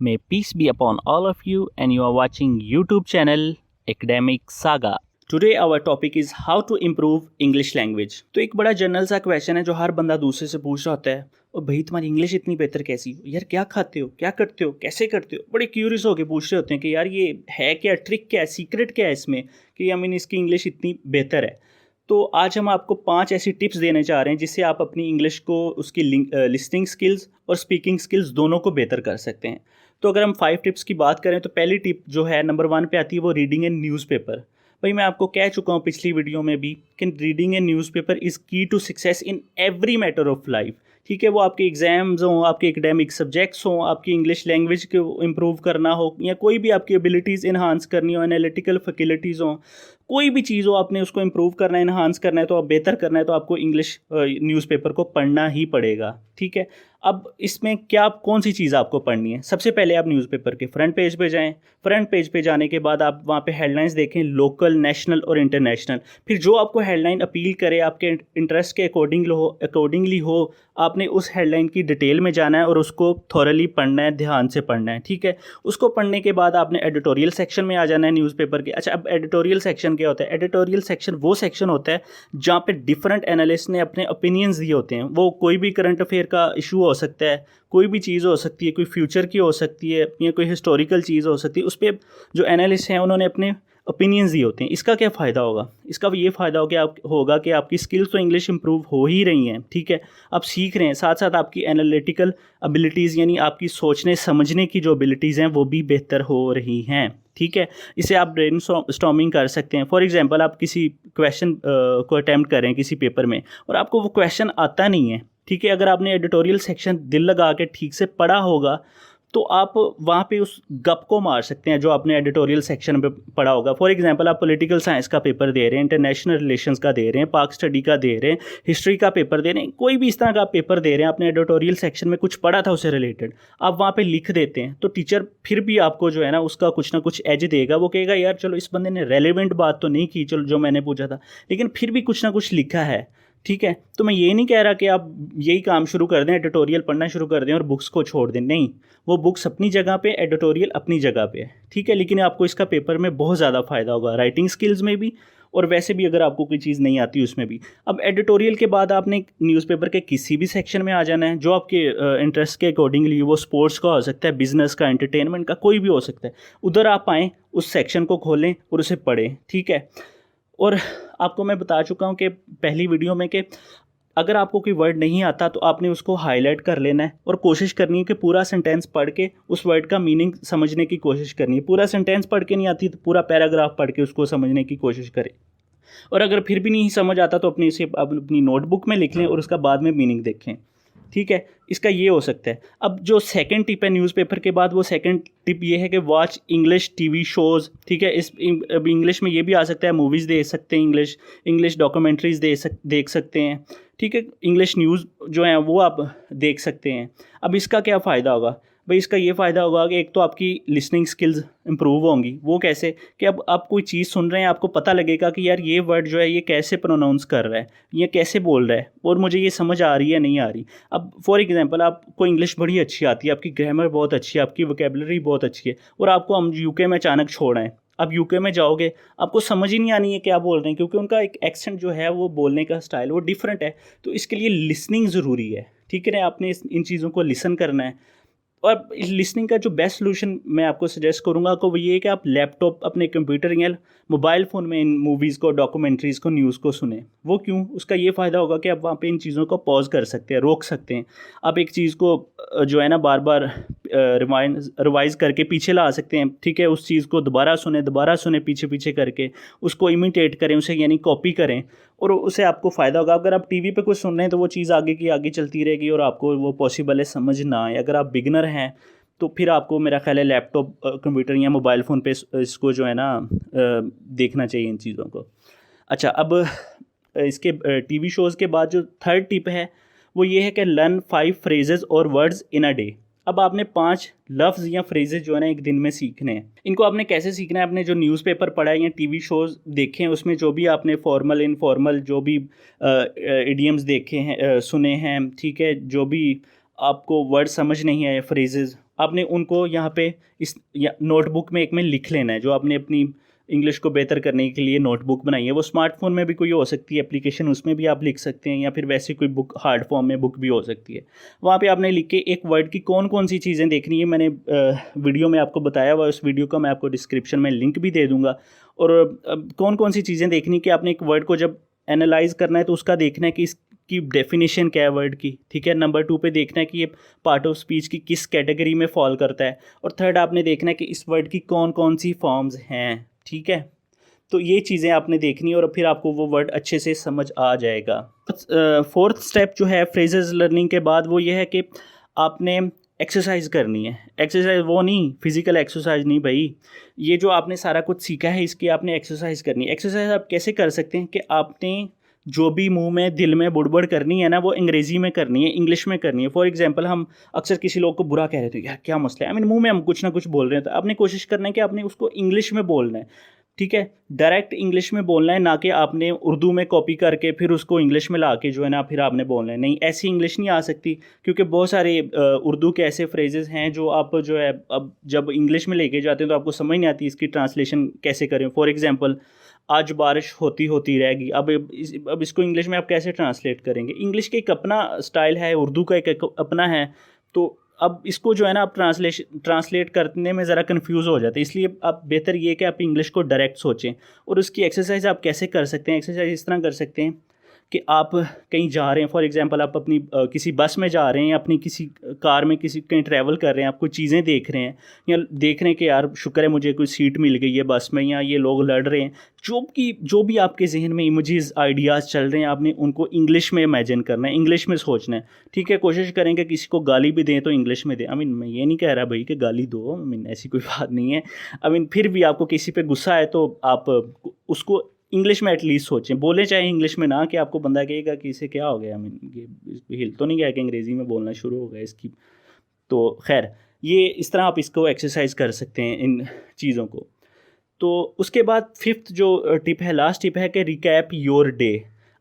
May peace be upon all of you, and you are watching YouTube channel Academic Saga. Today our topic is how to improve English language. तो एक बड़ा general सा question है जो हर बंदा दूसरे से पूछ रहा होता है, और भाई तुम्हारी इंग्लिश इतनी बेहतर कैसी हो यार, क्या खाते हो, क्या करते हो, कैसे करते हो, बड़े क्यूरियस होकर पूछ रहे होते हैं कि यार ये है क्या, ट्रिक क्या है, सीक्रेट क्या है इसमें कि आई मीन इसकी इंग्लिश इतनी बेहतर है। तो आज हम आपको 5 ऐसी टिप्स देने चाह रहे हैं जिससे आप अपनी इंग्लिश को, उसकी लिसनिंग स्किल्स और स्पीकिंग स्किल्स दोनों को बेहतर कर सकते हैं। तो अगर हम 5 टिप्स की बात करें तो पहली टिप जो है नंबर 1 पे आती है वो रीडिंग एन न्यूज़पेपर। भाई मैं आपको कह चुका हूँ पिछली वीडियो में भी कि reading an newspaper is key to success in every matter of life. ठीक है, वो आपके एग्जाम्स हों, आपके एकेडमिक सब्जेक्ट्स हों, आपकी इंग्लिश लैंग्वेज को इम्प्रूव करना हो, या कोई भी आपकी एबिलिटीज़ इन्हांस करनी हो, एनालिटिकल फैकल्टीज़ हों, कोई भी चीज़ हो आपने उसको इम्प्रूव करना है, इन्हांस करना है, तो आप बेहतर करना है तो आपको इंग्लिश न्यूज़पेपर को पढ़ना ही पड़ेगा। ठीक है, अब इसमें क्या, कौन सी चीज़ आपको पढ़नी है? सबसे पहले आप न्यूज़पेपर के फ्रंट पेज पे जाएं। फ्रंट पेज पे जाने के बाद आप वहाँ पे हेडलाइंस देखें, लोकल, नेशनल और इंटरनेशनल। फिर जो आपको हेडलाइन अपील करे, आपके इंटरेस्ट के अकॉर्डिंगली हो, आपने उस हेडलाइन की डिटेल में जाना है और उसको थॉरली पढ़ना है, ध्यान से पढ़ना है। ठीक है, उसको पढ़ने के बाद आपने एडिटोरियल सेक्शन में आ जाना है न्यूज़पेपर के। अच्छा, अब एडिटोरियल सेक्शन क्या होता है? एडिटोरियल सेक्शन वो सेक्शन होता है जहाँ पे डिफरेंट एनालिस्ट ने अपने ओपिनियंस दिए होते हैं। वो कोई भी करंट अफेयर का इशू हो सकता है, कोई भी चीज़ हो सकती है, कोई फ्यूचर की हो सकती है, या कोई हिस्टोरिकल चीज़ हो सकती है। उस पर जो एनालिस्ट हैं उन्होंने अपने ओपिनियंस दिए होते हैं। इसका क्या फ़ायदा होगा? इसका ये फ़ायदा होगा कि आपकी स्किल्स तो इंग्लिश इंप्रूव हो ही रही हैं। ठीक है, आप सीख रहे हैं, साथ साथ आपकी एनालिटिकल एबिलिटीज़ यानी आपकी सोचने समझने की जो एबिलिटीज़ हैं वो भी बेहतर हो रही हैं। ठीक है, इसे आप ब्रेन स्टॉर्मिंग कर सकते हैं। फॉर एग्जांपल, आप किसी क्वेश्चन को अटैम्प्ट कर रहे हैं किसी पेपर में और आपको वो क्वेश्चन आता नहीं है। ठीक है, अगर आपने एडिटोरियल सेक्शन दिल लगा के ठीक से पढ़ा होगा तो आप वहाँ पे उस गप को मार सकते हैं जो आपने एडिटोरियल सेक्शन में पढ़ा होगा। फॉर एग्जांपल, आप पॉलिटिकल साइंस का पेपर दे रहे हैं, इंटरनेशनल रिलेशंस का दे रहे हैं, पाक स्टडी का दे रहे हैं, हिस्ट्री का पेपर दे रहे हैं, कोई भी इस तरह का पेपर दे रहे हैं, आपने एडिटोरियल सेक्शन में कुछ पढ़ा था उससे रिलेटेड, आप वहाँ पे लिख देते हैं तो टीचर फिर भी आपको जो है ना उसका कुछ ना कुछ एज देगा। वो कहेगा यार चलो इस बंदे ने रेलिवेंट बात तो नहीं की, चलो जो मैंने पूछा था, लेकिन फिर भी कुछ ना कुछ लिखा है। ठीक है, तो मैं ये नहीं कह रहा कि आप यही काम शुरू कर दें, एडिटोरियल पढ़ना शुरू कर दें और बुक्स को छोड़ दें। नहीं, वो बुक्स अपनी जगह पे, एडिटोरियल अपनी जगह पे है। ठीक है, लेकिन आपको इसका पेपर में बहुत ज़्यादा फ़ायदा होगा, राइटिंग स्किल्स में भी और वैसे भी अगर आपको कोई चीज़ नहीं आती उसमें भी। अब एडिटोरियल के बाद आपने न्यूज़पेपर के किसी भी सेक्शन में आ जाना है जो आपके इंटरेस्ट के अकॉर्डिंगली, वो स्पोर्ट्स का हो सकता है, बिजनेस का, एंटरटेनमेंट का, कोई भी हो सकता है। उधर आप आएँ, उस सेक्शन को खोलें और उसे पढ़ें। ठीक है, और आपको मैं बता चुका हूँ कि पहली वीडियो में कि अगर आपको कोई वर्ड नहीं आता तो आपने उसको हाईलाइट कर लेना है और कोशिश करनी है कि पूरा सेंटेंस पढ़ के उस वर्ड का मीनिंग समझने की कोशिश करनी है। पूरा सेंटेंस पढ़ के नहीं आती तो पूरा पैराग्राफ पढ़ के उसको समझने की कोशिश करें, और अगर फिर भी नहीं समझ आता तो अपनी नोटबुक में लिख लें और उसका बाद में मीनिंग देखें। ठीक है, इसका ये हो सकता है। अब जो सेकंड टिप है न्यूज़पेपर के बाद, वो सेकंड टिप ये है कि वॉच इंग्लिश टीवी शोज़। ठीक है, अब इंग्लिश में ये भी आ सकता है, मूवीज़ देख सकते हैं, इंग्लिश डॉक्यूमेंट्रीज़ देख सकते हैं। ठीक है, इंग्लिश न्यूज़ जो है वो आप देख सकते हैं। अब इसका क्या फ़ायदा होगा? भाई इसका ये फ़ायदा होगा कि एक तो आपकी लिसनिंग स्किल्स इंप्रूव होंगी। वो कैसे? कि अब आप कोई चीज़ सुन रहे हैं, आपको पता लगेगा कि यार ये वर्ड जो है ये कैसे प्रोनाउंस कर रहा है, ये कैसे बोल रहा है, और मुझे ये समझ आ रही है नहीं आ रही। अब फॉर एग्जांपल, आपको इंग्लिश बड़ी अच्छी आती है, आपकी ग्रामर बहुत अच्छी है, आपकी वोकेबलरी बहुत अच्छी है, और आपको हम यूके में अचानक छोड़ आए। अब यूके में जाओगे, आपको समझ ही नहीं आनी है क्या बोल रहे हैं, क्योंकि उनका एक एक्सेंट जो है, वो बोलने का स्टाइल वो डिफरेंट है। तो इसके लिए लिसनिंग ज़रूरी है। ठीक है ना, आपने इन चीज़ों को लिसन करना है। और इस लिसनिंग का जो बेस्ट सोल्यूशन मैं आपको सजेस्ट करूंगा को वो ये है कि आप लैपटॉप, अपने कंप्यूटर या मोबाइल फ़ोन में इन मूवीज़ को, डॉक्यूमेंट्रीज़ को, न्यूज़ को सुने। वो क्यों? उसका ये फ़ायदा होगा कि आप वहाँ पे इन चीज़ों को पॉज कर सकते हैं, रोक सकते हैं। आप एक चीज़ को जो है ना बार बार रिवाइज़ करके पीछे ला सकते हैं। ठीक है, उस चीज़ को दोबारा सुने पीछे पीछे करके, उसको इमिटेट करें, उसे यानी कॉपी करें, और उससे आपको फ़ायदा होगा। अगर आप टीवी पे कुछ सुन रहे हैं तो वो चीज़ आगे की आगे चलती रहेगी और आपको वो पॉसिबल है समझ ना आए। अगर आप बिगिनर हैं तो फिर आपको, मेरा ख्याल है, लैपटॉप, कंप्यूटर या मोबाइल फ़ोन पे इसको जो है ना देखना चाहिए इन चीज़ों को। अच्छा, अब इसके टीवी शोज़ के बाद जो थर्ड टिप है वो ये है कि लर्न 5 फ्रेजेस और वर्ड्स इन अ डे। अब आपने 5 लफ्ज़ या फ्रेजेस जो है ना एक दिन में सीखने हैं। इनको आपने कैसे सीखना है? आपने जो न्यूज़पेपर पढ़ा है या टीवी शोज़ देखे हैं, उसमें जो भी आपने फॉर्मल, इनफॉर्मल, जो भी इडियम्स देखे हैं, सुने हैं, ठीक है, जो भी आपको वर्ड समझ नहीं आए, फ्रेजेस, आपने उनको यहाँ पे इस नोटबुक में एक में लिख लेना है, जो आपने अपनी इंग्लिश को बेहतर करने के लिए नोटबुक बनाई है। वो स्मार्टफोन में भी कोई हो सकती है एप्लीकेशन, उसमें भी आप लिख सकते हैं, या फिर वैसे कोई बुक हार्ड फॉर्म में बुक भी हो सकती है। वहाँ पे आपने लिख के एक वर्ड की कौन कौन सी चीज़ें देखनी है, मैंने वीडियो में आपको बताया हुआ, उस वीडियो का मैं आपको डिस्क्रिप्शन में लिंक भी दे दूँगा। और कौन कौन सी चीज़ें देखनी कि आपने एक वर्ड को जब एनालाइज करना है तो उसका देखना है कि इसकी डेफिनेशन क्या है वर्ड की, ठीक है। नंबर 2 पे देखना है कि ये पार्ट ऑफ स्पीच की किस कैटेगरी में फॉल करता है। और थर्ड आपने देखना है कि इस वर्ड की कौन कौन सी फॉर्म्स हैं, ठीक है। तो ये चीज़ें आपने देखनी और फिर आपको वो वर्ड अच्छे से समझ आ जाएगा। फोर्थ स्टेप जो है फ्रेजेस लर्निंग के बाद, वो ये है कि आपने एक्सरसाइज करनी है। एक्सरसाइज वो नहीं, फिजिकल एक्सरसाइज नहीं भाई, ये जो आपने सारा कुछ सीखा है इसकी आपने एक्सरसाइज करनी है। एक्सरसाइज आप कैसे कर सकते हैं कि आपने जो भी मुंह में दिल में बुड़बुड़ करनी है ना, वो अंग्रेज़ी में करनी है, इंग्लिश में करनी है। फॉर एग्जांपल हम अक्सर किसी लोग को बुरा कह रहे थे, यार क्या मसला है, मुंह में हम कुछ ना कुछ बोल रहे हैं, तो आपने कोशिश करना है कि आपने उसको इंग्लिश में बोलना है, ठीक है। डायरेक्ट इंग्लिश में बोलना है, ना कि आपने उर्दू में कॉपी करके फिर उसको इंग्लिश में ला के जो है ना फिर आपने बोलना है। नहीं, ऐसी इंग्लिश नहीं आ सकती, क्योंकि बहुत सारे उर्दू के ऐसे फ्रेजेस हैं जो आप जो है अब जब इंग्लिश में लेके जाते हैं तो आपको समझ नहीं आती इसकी ट्रांसलेशन कैसे करें। फॉर एग्जांपल, आज बारिश होती होती रहेगी, अब इसको इंग्लिश में आप कैसे ट्रांसलेट करेंगे। इंग्लिश का एक अपना स्टाइल है, उर्दू का एक अपना है, तो अब इसको जो है ना आप ट्रांसलेट करने में ज़रा कंफ्यूज हो जाते हैं। इसलिए आप बेहतर ये कि आप इंग्लिश को डायरेक्ट सोचें। और उसकी एक्सरसाइज आप कैसे कर सकते हैं, एक्सरसाइज इस तरह कर सकते हैं कि आप कहीं जा रहे हैं, फॉर एग्जांपल आप अपनी किसी बस में जा रहे हैं, या अपनी किसी कार में किसी कहीं ट्रैवल कर रहे हैं, आप कोई चीज़ें देख रहे हैं, या देख रहे हैं कि यार शुक्र है मुझे कोई सीट मिल गई है बस में, या ये लोग लड़ रहे हैं, जो भी आपके जहन में इमेजेस आइडियाज़ चल रहे हैं, आपने उनको इंग्लिश में इमेजिन करना है, इंग्लिश में सोचना है, ठीक है। कोशिश करेंगे किसी को गाली भी दें तो इंग्लिश में दें। मैं ये नहीं कह रहा भाई कि गाली दो, ऐसी कोई बात नहीं है। फिर भी आपको किसी पे गुस्सा है तो आप उसको इंग्लिश में एटलीस्ट सोचें, बोलें चाहे इंग्लिश में ना, कि आपको बंदा कहेगा कि इसे क्या हो गया, ये हिल तो नहीं गया कि अंग्रेज़ी में बोलना शुरू हो गया इसकी। तो खैर, ये इस तरह आप इसको एक्सरसाइज कर सकते हैं इन चीज़ों को। तो उसके बाद फिफ्थ जो टिप है, लास्ट टिप है कि रिकैप योर डे।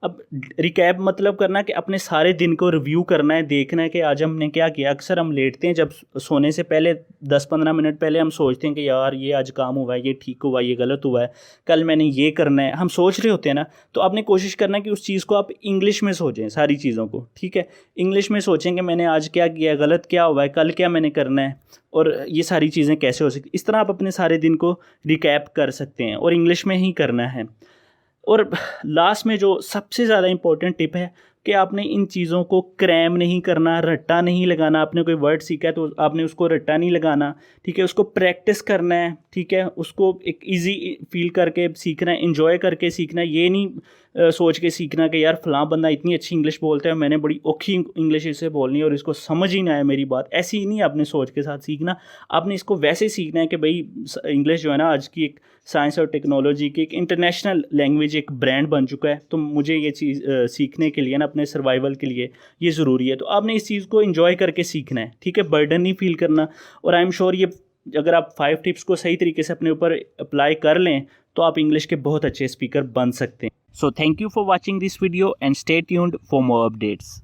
अब रिकैप मतलब करना कि अपने सारे दिन को रिव्यू करना है, देखना है कि आज हमने क्या किया। अक्सर हम लेटते हैं जब सोने से पहले 10-15 मिनट पहले हम सोचते हैं कि यार ये आज काम हुआ है, ये ठीक हुआ, ये गलत हुआ है, कल मैंने ये करना है, हम सोच रहे होते हैं ना। तो आपने कोशिश करना है कि उस चीज़ को आप इंग्लिश में सोचें, सारी चीज़ों को, ठीक है। इंग्लिश में सोचें कि मैंने आज क्या किया, गलत क्या हुआ है, कल क्या मैंने करना है, और ये सारी चीज़ें कैसे हो सकती। इस तरह आप अपने सारे दिन को रिकैप कर सकते हैं, और इंग्लिश में ही करना है। और लास्ट में जो सबसे ज़्यादा इम्पोर्टेंट टिप है कि आपने इन चीज़ों को क्रैम नहीं करना, रट्टा नहीं लगाना। आपने कोई वर्ड सीखा है तो आपने उसको रट्टा नहीं लगाना, ठीक है। उसको प्रैक्टिस करना है, ठीक है। उसको एक इजी फील करके सीखना है, इंजॉय करके सीखना है। ये नहीं सोच के सीखना कि यार फ़लाँ बंदा इतनी अच्छी इंग्लिश बोलता है, मैंने बड़ी औखी इंग्लिश इसे बोलनी है और इसको समझ ही ना आए मेरी बात। ऐसी ही नहीं आपने सोच के साथ सीखना, आपने इसको वैसे सीखना है कि भाई इंग्लिश जो है ना आज की एक साइंस और टेक्नोलॉजी की एक इंटरनेशनल लैंग्वेज, एक ब्रांड बन चुका है। तो मुझे ये चीज़ सीखने के लिए ना, अपने सर्वाइवल के लिए ये ज़रूरी है। तो आपने इस चीज़ को एंजॉय करके सीखना है, ठीक है, बर्डन नहीं फील करना। और आई एम श्योर ये अगर आप 5 टिप्स को सही तरीके से अपने ऊपर अप्लाई कर लें तो आप इंग्लिश के बहुत अच्छे स्पीकर बन सकते हैं। So thank you for watching this video and stay tuned for more updates.